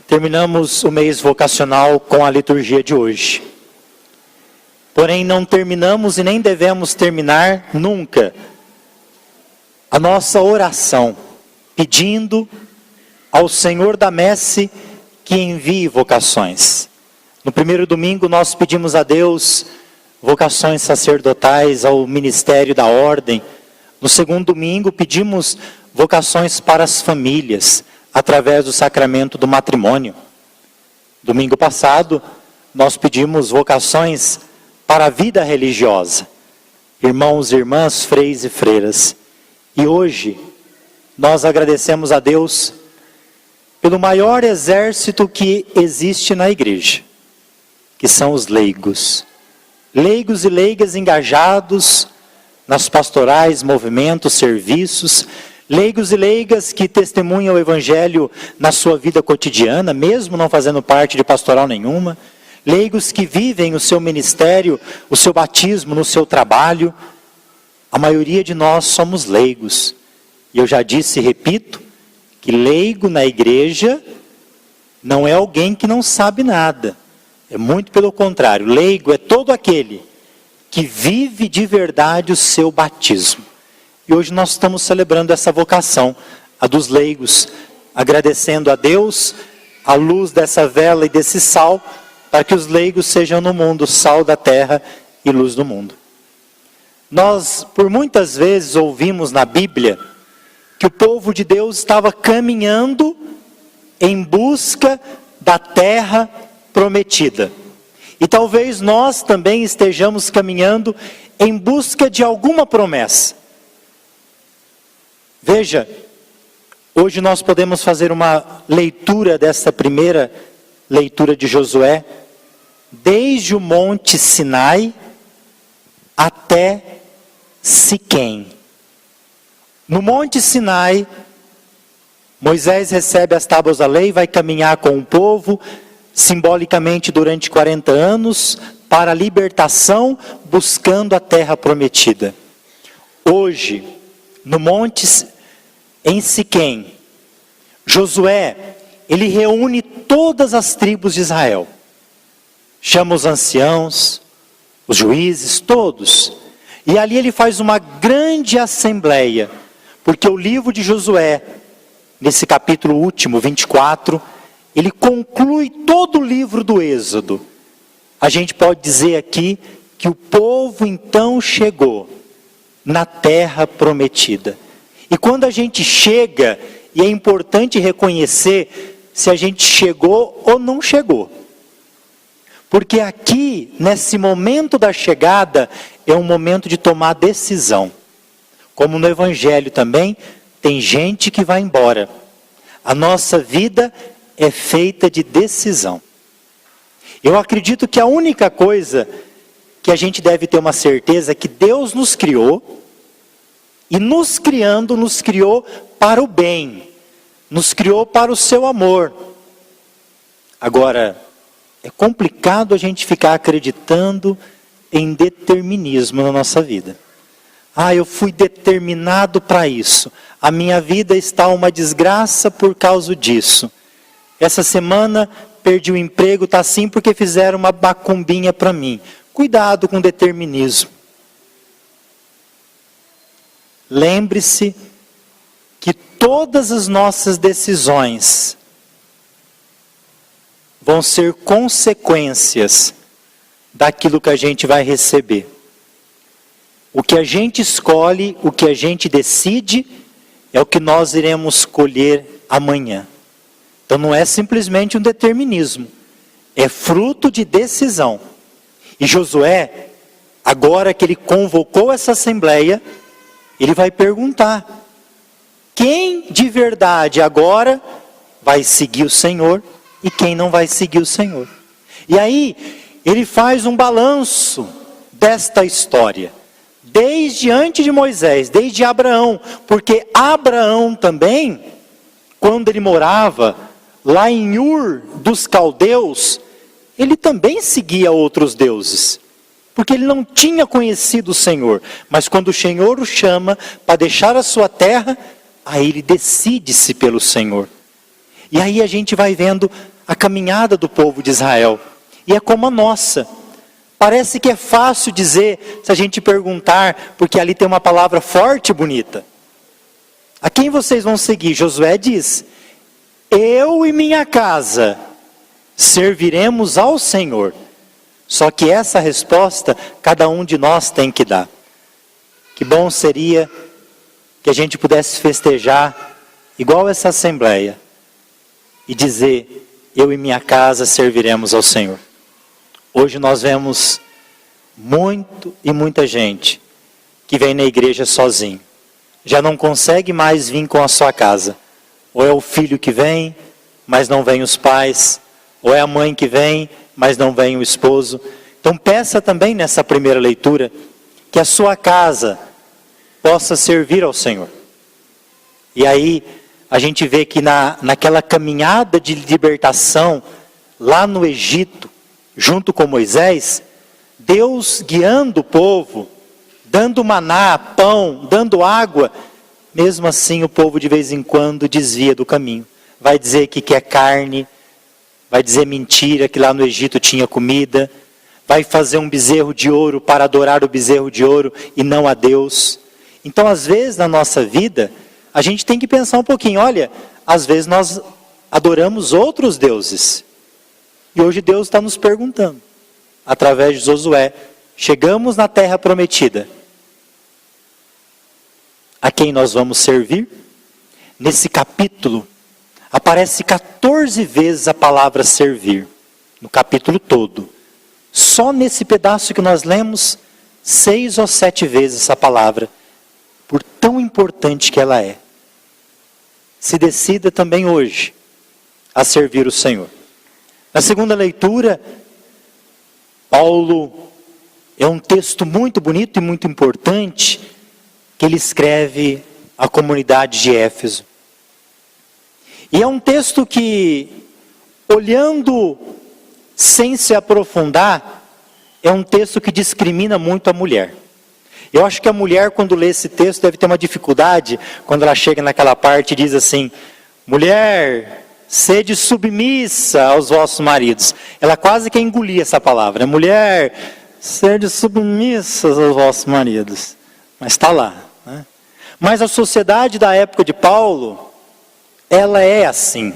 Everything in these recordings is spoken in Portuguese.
Terminamos o mês vocacional com a liturgia de hoje. Porém, não terminamos e nem devemos terminar nunca a nossa oração, pedindo ao Senhor da Messe que envie vocações. No primeiro domingo nós pedimos a Deus vocações sacerdotais ao ministério da ordem. No segundo domingo pedimos vocações para as famílias, através do sacramento do matrimônio. Domingo passado, nós pedimos vocações para a vida religiosa, irmãos e irmãs, freis e freiras. E hoje, nós agradecemos a Deus pelo maior exército que existe na igreja, que são os leigos. Leigos e leigas engajados nas pastorais, movimentos, serviços, leigos e leigas que testemunham o Evangelho na sua vida cotidiana, mesmo não fazendo parte de pastoral nenhuma. Leigos que vivem o seu ministério, o seu batismo no seu trabalho. A maioria de nós somos leigos. E eu já disse e repito, que leigo na igreja não é alguém que não sabe nada. É muito pelo contrário. Leigo é todo aquele que vive de verdade o seu batismo. E hoje nós estamos celebrando essa vocação, a dos leigos, agradecendo a Deus a luz dessa vela e desse sal, para que os leigos sejam no mundo sal da terra e luz do mundo. Nós, por muitas vezes, ouvimos na Bíblia que o povo de Deus estava caminhando em busca da terra prometida. E talvez nós também estejamos caminhando em busca de alguma promessa. Veja, hoje nós podemos fazer uma leitura dessa primeira leitura de Josué, desde o Monte Sinai até Siquém. No Monte Sinai, Moisés recebe as tábuas da lei, vai caminhar com o povo, simbolicamente durante 40 anos, para a libertação, buscando a terra prometida. Hoje, no Monte em Siquém, Josué, ele reúne todas as tribos de Israel. Chama os anciãos, os juízes, todos. E ali ele faz uma grande assembleia, porque o livro de Josué, nesse capítulo último, 24, ele conclui todo o livro do Êxodo. A gente pode dizer aqui que o povo então chegou na terra prometida. E quando a gente chega, e é importante reconhecer se a gente chegou ou não chegou. Porque aqui, nesse momento da chegada, é um momento de tomar decisão. Como no Evangelho também, tem gente que vai embora. A nossa vida é feita de decisão. Eu acredito que a única coisa que a gente deve ter uma certeza é que Deus nos criou, e nos criando, nos criou para o bem, nos criou para o seu amor. Agora, é complicado a gente ficar acreditando em determinismo na nossa vida. Eu fui determinado para isso, a minha vida está uma desgraça por causa disso. Essa semana perdi o emprego, está assim porque fizeram uma macumbinha para mim. Cuidado com o determinismo. Lembre-se que todas as nossas decisões vão ser consequências daquilo que a gente vai receber. O que a gente escolhe, o que a gente decide, é o que nós iremos colher amanhã. Então não é simplesmente um determinismo, é fruto de decisão. E Josué, agora que ele convocou essa assembleia, ele vai perguntar: quem de verdade agora vai seguir o Senhor e quem não vai seguir o Senhor? E aí, ele faz um balanço desta história, desde antes de Moisés, desde Abraão, porque Abraão também, quando ele morava lá em Ur dos Caldeus, ele também seguia outros deuses. Porque ele não tinha conhecido o Senhor. Mas quando o Senhor o chama para deixar a sua terra, aí ele decide-se pelo Senhor. E aí a gente vai vendo a caminhada do povo de Israel. E é como a nossa. Parece que é fácil dizer, se a gente perguntar, porque ali tem uma palavra forte e bonita. A quem vocês vão seguir? Josué diz: eu e minha casa serviremos ao Senhor. Só que essa resposta, cada um de nós tem que dar. Que bom seria que a gente pudesse festejar, igual essa assembleia, e dizer: eu e minha casa serviremos ao Senhor. Hoje nós vemos muita gente que vem na igreja sozinho. Já não consegue mais vir com a sua casa. Ou é o filho que vem, mas não vem os pais. Ou é a mãe que vem, mas não vem o esposo. Então peça também nessa primeira leitura que a sua casa possa servir ao Senhor. E aí a gente vê que naquela caminhada de libertação lá no Egito, junto com Moisés, Deus guiando o povo, dando maná, pão, dando água, mesmo assim o povo de vez em quando desvia do caminho. Vai dizer que quer carne, vai dizer mentira que lá no Egito tinha comida, vai fazer um bezerro de ouro para adorar o bezerro de ouro e não a Deus. Então às vezes na nossa vida, a gente tem que pensar um pouquinho, olha, às vezes nós adoramos outros deuses. E hoje Deus está nos perguntando, através de Josué, chegamos na terra prometida. A quem nós vamos servir? Nesse capítulo, aparece 14 vezes a palavra servir, no capítulo todo. Só nesse pedaço que nós lemos, 6 ou 7 vezes essa palavra, por tão importante que ela é. Se decida também hoje a servir o Senhor. Na segunda leitura, Paulo é um texto muito bonito e muito importante que ele escreve à comunidade de Éfeso. E é um texto que, olhando sem se aprofundar, é um texto que discrimina muito a mulher. Eu acho que a mulher, quando lê esse texto, deve ter uma dificuldade, quando ela chega naquela parte e diz assim: mulher, sede submissa aos vossos maridos. Ela quase quer engolir essa palavra. Mulher, sede submissas aos vossos maridos. Mas está lá. Né? Mas a sociedade da época de Paulo, ela é assim.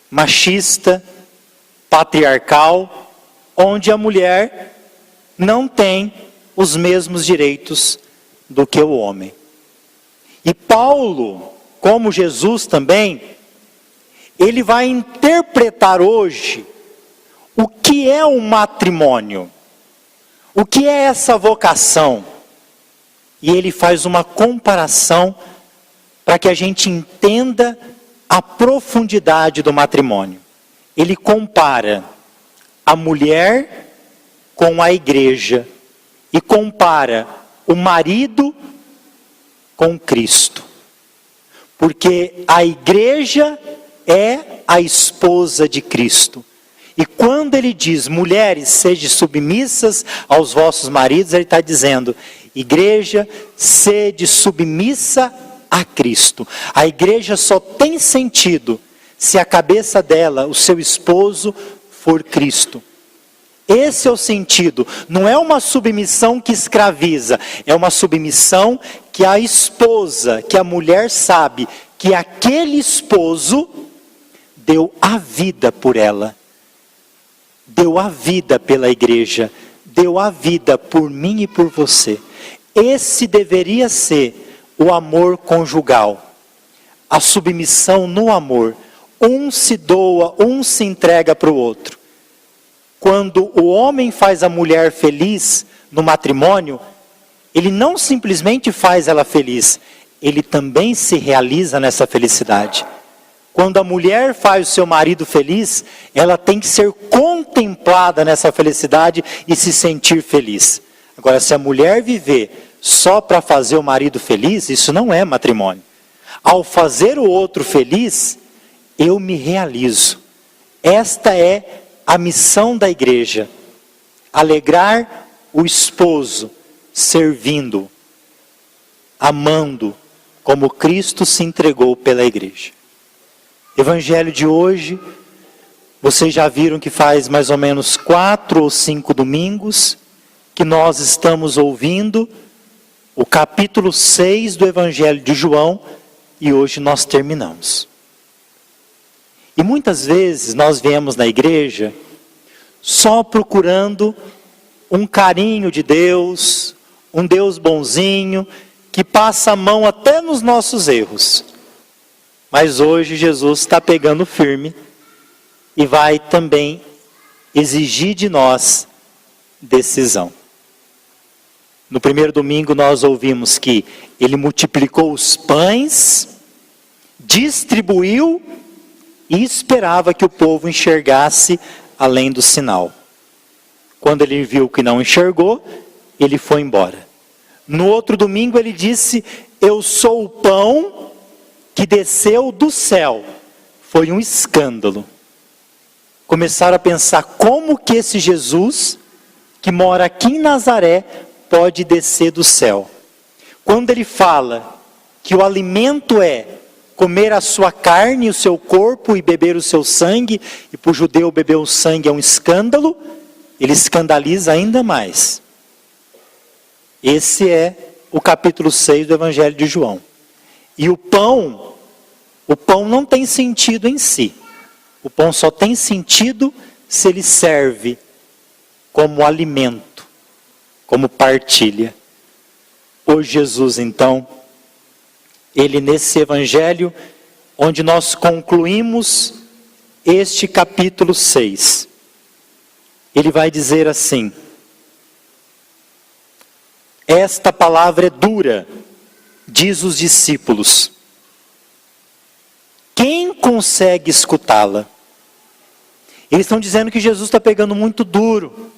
Machista, patriarcal, onde a mulher não tem os mesmos direitos do que o homem. E Paulo, como Jesus também, ele vai interpretar hoje o que é o matrimônio, o que é essa vocação. E ele faz uma comparação para que a gente entenda a profundidade do matrimônio. Ele compara a mulher com a igreja e compara o marido com Cristo. Porque a igreja é a esposa de Cristo. E quando ele diz, mulheres, sede submissas aos vossos maridos, ele está dizendo, igreja, sede submissa a Cristo. A igreja só tem sentido se a cabeça dela, o seu esposo, for Cristo. Esse é o sentido. Não é uma submissão que escraviza, é uma submissão que a esposa, que a mulher sabe que aquele esposo deu a vida por ela, deu a vida pela igreja, deu a vida por mim e por você. Esse deveria ser o amor conjugal, a submissão no amor. Um se doa, um se entrega para o outro. Quando o homem faz a mulher feliz no matrimônio, ele não simplesmente faz ela feliz, ele também se realiza nessa felicidade. Quando a mulher faz o seu marido feliz, ela tem que ser contemplada nessa felicidade e se sentir feliz. Agora, se a mulher viver só para fazer o marido feliz, isso não é matrimônio. Ao fazer o outro feliz, eu me realizo. Esta é a missão da igreja. Alegrar o esposo, servindo, amando, como Cristo se entregou pela igreja. Evangelho de hoje Vocês já viram que faz mais ou menos 4 ou 5 domingos que nós estamos ouvindo o capítulo 6 do Evangelho de João e hoje nós terminamos. E muitas vezes nós viemos na igreja só procurando um carinho de Deus, um Deus bonzinho, que passa a mão até nos nossos erros. Mas hoje Jesus está pegando firme e vai também exigir de nós decisão. No primeiro domingo nós ouvimos que ele multiplicou os pães, distribuiu e esperava que o povo enxergasse além do sinal. Quando ele viu que não enxergou, ele foi embora. No outro domingo ele disse: eu sou o pão que desceu do céu. Foi um escândalo. Começaram a pensar como que esse Jesus, que mora aqui em Nazaré, pode descer do céu. Quando ele fala que o alimento é comer a sua carne, o seu corpo e beber o seu sangue, e para o judeu beber o sangue é um escândalo, ele escandaliza ainda mais. Esse é o capítulo 6 do Evangelho de João. E o pão não tem sentido em si. O pão só tem sentido se ele serve como alimento, como partilha. Hoje Jesus, então, ele nesse Evangelho, onde nós concluímos este capítulo 6, ele vai dizer assim: esta palavra é dura, diz os discípulos. Quem consegue escutá-la? Eles estão dizendo que Jesus está pegando muito duro,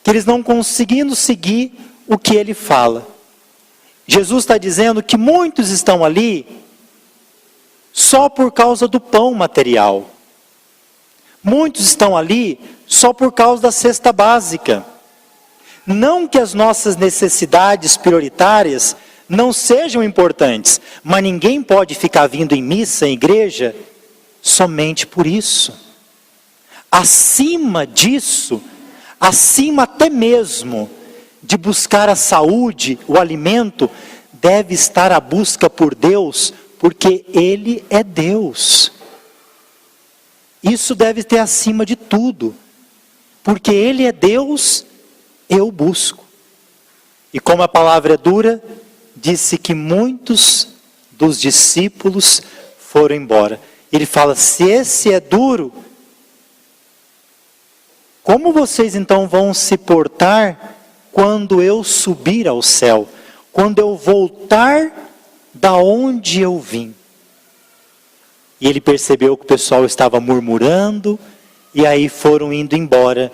que eles não conseguindo seguir o que ele fala. Jesus está dizendo que muitos estão ali só por causa do pão material. Muitos estão ali só por causa da cesta básica. Não que as nossas necessidades prioritárias não sejam importantes, mas ninguém pode ficar vindo em missa, em igreja, somente por isso. Acima disso, acima até mesmo de buscar a saúde, o alimento, deve estar a busca por Deus, porque Ele é Deus. Isso deve ter acima de tudo, porque Ele é Deus, eu busco. E como a palavra é dura, disse que muitos dos discípulos foram embora. Ele fala: se esse é duro, como vocês então vão se portar quando eu subir ao céu? Quando eu voltar da onde eu vim? E ele percebeu que o pessoal estava murmurando, e aí foram indo embora.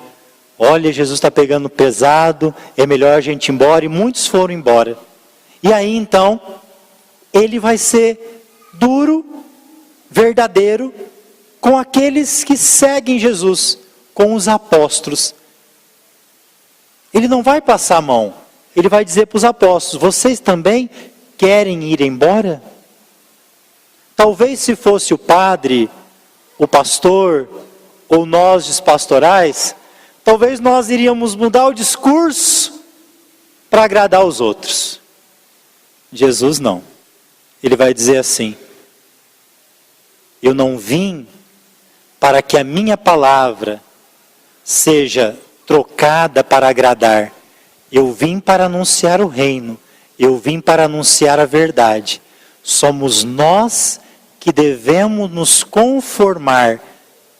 Olha, Jesus está pegando pesado, é melhor a gente ir embora, e muitos foram embora. E aí então, ele vai ser duro, verdadeiro, com aqueles que seguem Jesus, com os apóstolos. Ele não vai passar a mão, ele vai dizer para os apóstolos: vocês também querem ir embora? Talvez se fosse o padre, o pastor, ou nós dos pastorais, talvez nós iríamos mudar o discurso para agradar os outros. Jesus não. Ele vai dizer assim: eu não vim para que a minha palavra seja trocada para agradar. Eu vim para anunciar o reino. Eu vim para anunciar a verdade. Somos nós que devemos nos conformar,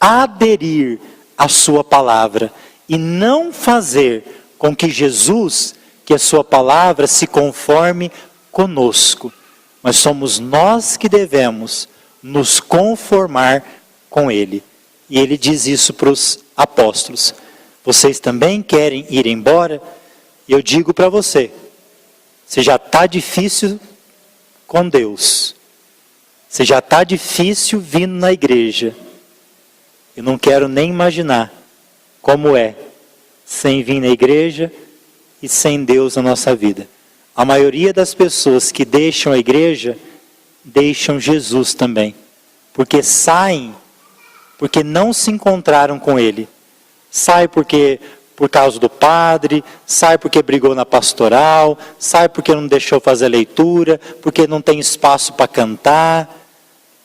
aderir à sua palavra e não fazer com que Jesus, que a sua palavra se conforme conosco. Mas somos nós que devemos nos conformar com Ele. E Ele diz isso para os apóstolos: vocês também querem ir embora? E eu digo para você, se já está difícil com Deus, se já está difícil vindo na igreja, eu não quero nem imaginar como é sem vir na igreja e sem Deus na nossa vida. A maioria das pessoas que deixam a igreja, deixam Jesus também. Porque porque não se encontraram com ele. Sai porque por causa do padre, sai porque brigou na pastoral, sai porque não deixou fazer leitura, porque não tem espaço para cantar.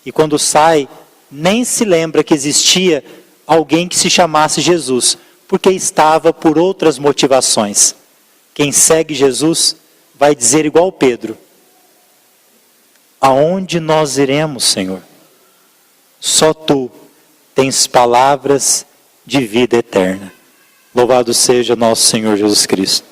E quando sai, nem se lembra que existia alguém que se chamasse Jesus, porque estava por outras motivações. Quem segue Jesus vai dizer igual Pedro: aonde nós iremos, Senhor? Só Tu tens palavras de vida eterna. Louvado seja nosso Senhor Jesus Cristo.